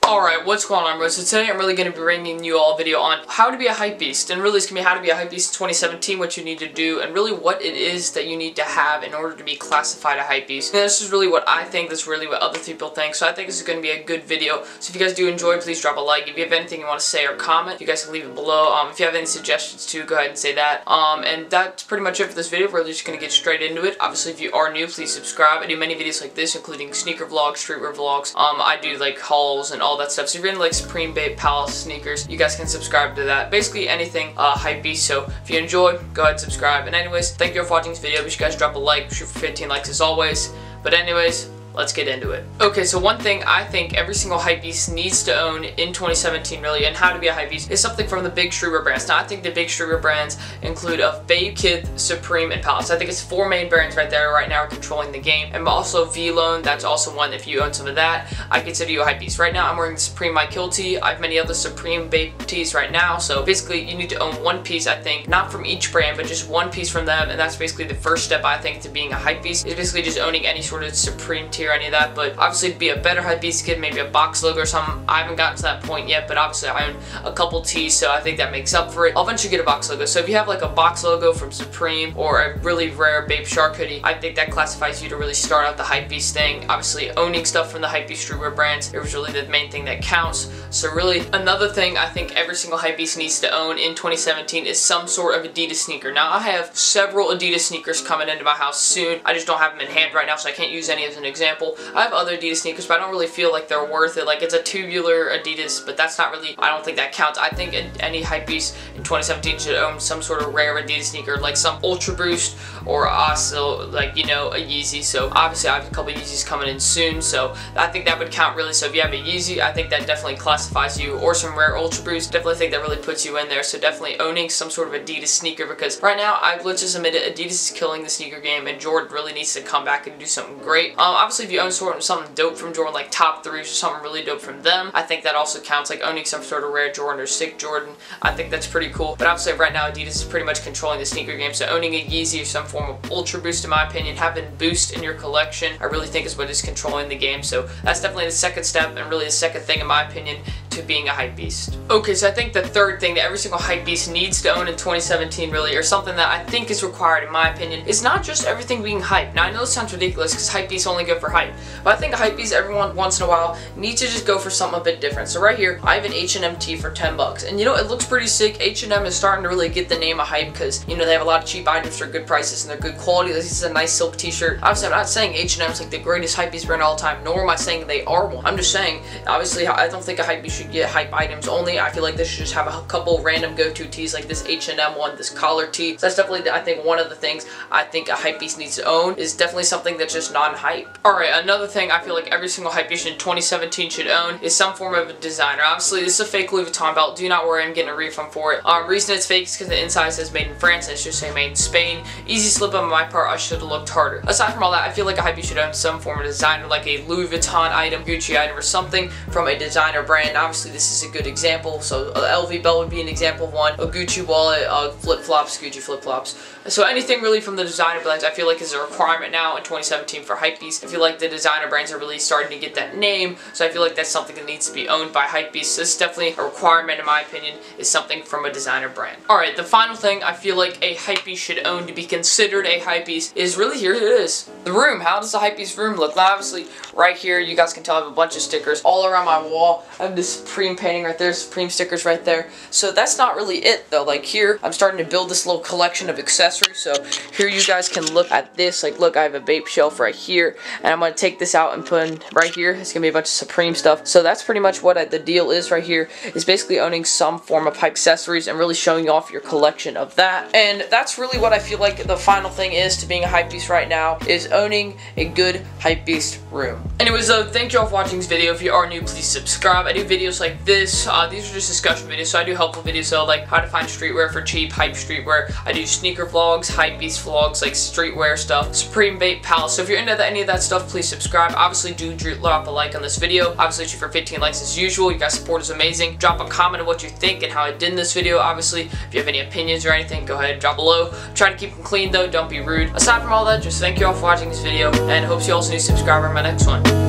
Alright, what's going on, bro? So today I'm really going to be bringing you all a video on how to be a hypebeast, and really it's going to be how to be a hypebeast in 2017, what you need to do, and really what it is that you need to have in order to be classified a hypebeast. And this is really what I think, this is really what other people think, so I think this is going to be a good video. So if you guys do enjoy, please drop a like. If you have anything you want to say or comment, you guys can leave it below. If you have any suggestions too, go ahead and say that. And that's pretty much it for this video. We're just going to get straight into it. Obviously, if you are new, please subscribe. I do many videos like this, including sneaker vlogs, streetwear vlogs. I do like hauls and all that stuff. So if you're into like Supreme Babe Palace sneakers, you guys can subscribe to that. Basically anything hypebeast. So if you enjoy, go ahead and subscribe. And anyways, thank you for watching this video. Be sure you guys drop a like. Shoot for 15 likes as always. But anyways, let's get into it. Okay, so one thing I think every single hypebeast needs to own in 2017 really, and how to be a hypebeast, is something from the big streetwear brands. Now I think the big streetwear brands include Babe, Kid, Supreme, and Palace. I think it's 4 main brands right there right now controlling the game. And also V-Lone, that's also one. If you own some of that, I consider you a hypebeast. Right now I'm wearing the Supreme My Kill tee. I have many other Supreme Babe tees right now. So basically you need to own one piece, I think, not from each brand, but just one piece from them. And that's basically the first step, I think, to being a hypebeast, is basically just owning any sort of Supreme tee or any of that. But obviously to be a better hypebeast kid, maybe a box logo or something. I haven't gotten to that point yet, but obviously I own a couple tees, so I think that makes up for it. I'll eventually get a box logo. So if you have like a box logo from Supreme or a really rare Babe Shark hoodie, I think that classifies you to really start out the hypebeast thing. Obviously owning stuff from the hypebeast streetwear brands, it was really the main thing that counts. So really another thing I think every single hypebeast needs to own in 2017 is some sort of Adidas sneaker. Now I have several Adidas sneakers coming into my house soon. I just don't have them in hand right now, so I can't use any as an example. I have other Adidas sneakers, but I don't really feel like they're worth it. Like, it's a tubular Adidas, but that's not really, I don't think that counts. I think any hypebeast in 2017 should own some sort of rare Adidas sneaker, like some Ultra Boost, or also like, you know, a Yeezy. So obviously I have a couple Yeezys coming in soon, so I think that would count really. So if you have a Yeezy, I think that definitely classifies you, or some rare Ultra Boost, definitely think that really puts you in there. So definitely owning some sort of Adidas sneaker, because right now, let's just admit it, Adidas is killing the sneaker game, and Jordan really needs to come back and do something great. Obviously if you own something dope from Jordan, like top 3s or something really dope from them, I think that also counts. Like owning some sort of rare Jordan or sick Jordan, I think that's pretty cool. But obviously right now Adidas is pretty much controlling the sneaker game, so owning a Yeezy or some form of Ultra Boost, in my opinion, having Boost in your collection, I really think is what is controlling the game. So that's definitely the second step, and really the second thing in my opinion to being a hypebeast. Okay, so I think the third thing that every single hypebeast needs to own in 2017 really, or something that I think is required in my opinion, is not just everything being hype. Now I know this sounds ridiculous because hypebeasts only go for hype, but I think a hypebeast everyone once in a while needs to just go for something a bit different. So right here I have an H&M tee for 10 bucks, and you know, it looks pretty sick. H&M is starting to really get the name of hype because, you know, they have a lot of cheap items for good prices and they're good quality. This is a nice silk t-shirt. Obviously I'm not saying H&M is like the greatest hypebeast brand all the time, nor am I saying they are one. I'm just saying, obviously I don't think a hypebeast should get hype items only. I feel like they should just have a couple random go-to tees, like this H&M one, this collar tee. So that's definitely, I think, one of the things I think a hypebeast needs to own, is definitely something that's just non-hype. Alright, another thing I feel like every single hypebeast in 2017 should own is some form of a designer. Obviously this is a fake Louis Vuitton belt. Do not worry, I'm getting a refund for it. Reason it's fake is because the inside says made in France and it should say made in Spain. Easy slip on my part, I should have looked harder. Aside from all that, I feel like a hypebeast should own some form of designer, like a Louis Vuitton item, Gucci item, or something from a designer brand. Obviously this is a good example, so an LV belt would be an example of one, a Gucci wallet, flip-flops, Gucci flip-flops. So anything really from the designer brands I feel like is a requirement now in 2017 for hypebeast. I feel like the designer brands are really starting to get that name, so I feel like that's something that needs to be owned by hypebeast. So this is definitely a requirement in my opinion, is something from a designer brand. Alright, the final thing I feel like a hypebeast should own to be considered a hypebeast is really, here it is, the room. How does the hypebeast room look? Now obviously right here you guys can tell I have a bunch of stickers all around my wall. I have this Supreme painting right there, Supreme stickers right there. So that's not really it though. Like here I'm starting to build this little collection of accessories. So here you guys can look at this. Like look, I have a Bape shelf right here, and I'm going to take this out and put in right here. It's going to be a bunch of Supreme stuff. So that's pretty much what the deal is right here, is basically owning some form of hype accessories and really showing off your collection of that. And that's really what I feel like the final thing is to being a hypebeast right now, is owning a good hypebeast room. Anyways though, thank you all for watching this video. If you are new, please subscribe. I do videos like this. These are just discussion videos, so I do helpful videos, so like how to find streetwear for cheap, hype streetwear. I do sneaker vlogs, hypebeast vlogs, like streetwear stuff, Supreme Babe Palace. So if you're into any of that stuff, please subscribe. Obviously do drop a like on this video. Obviously shoot for 15 likes as usual. You guys' support is amazing. Drop a comment of what you think and how I did in this video. Obviously if you have any opinions or anything, go ahead and drop below. Try to keep them clean though, don't be rude. Aside from all that, just thank you all for watching this video, and hope you all see a new subscriber in my next one.